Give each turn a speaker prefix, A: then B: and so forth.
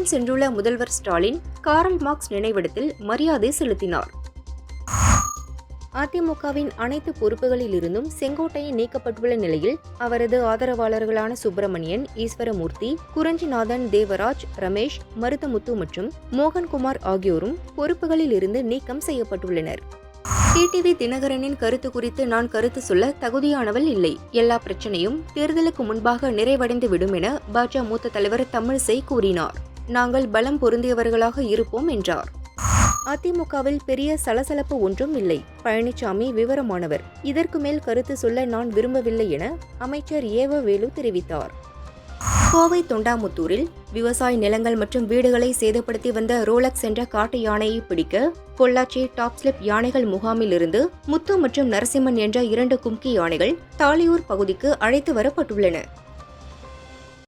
A: சேலம் சென்றுள்ள முதல்வர் Stalin Karl Marx நினைவிடத்தில் மரியாதை செலுத்தினார். அதிமுகவின் அனைத்து பொறுப்புகளில் இருந்தும் செங்கோட்டையன் நீக்கப்பட்டுள்ள நிலையில் அவரது ஆதரவாளர்களான சுப்பிரமணியன், ஈஸ்வரமூர்த்தி, குறிஞ்சிநாதன், தேவராஜ், ரமேஷ், மருதமுத்து மற்றும் மோகன்குமார் ஆகியோரும் பொறுப்புகளில் இருந்து நீக்கம் செய்யப்பட்டுள்ளனர். டிடிவி தினகரனின் கருத்து குறித்து நான் கருத்து சொல்ல தகுதியானவள் இல்லை. எல்லா பிரச்சனையும் தேர்தலுக்கு முன்பாக நிறைவடைந்து விடும் என பாஜக மூத்த தலைவர் தமிழிசை கூறினார். நாங்கள் பலம் பொருந்தியவர்களாக இருப்போம் என்றார். அதிமுகவில் பெரிய சலசலப்பு ஒன்றும் இல்லை. பழனிசாமி விவரமானவர். இதற்கு மேல் கருத்து சொல்ல நான் விரும்பவில்லை என அமைச்சர் ஏவ வேலு தெரிவித்தார். கோவை தொண்டாமுத்தூரில் விவசாய நிலங்கள் மற்றும் வீடுகளை சேதப்படுத்தி வந்த ரோலக்ஸ் என்ற காட்டு யானையை பிடிக்க பொள்ளாச்சி டாப் ஸ்லிப் யானைகள் முகாமில் இருந்து முத்து மற்றும் நரசிம்மன் என்ற 2 கும்கி யானைகள் தாலியூர் பகுதிக்கு அழைத்து வரப்பட்டுள்ளன.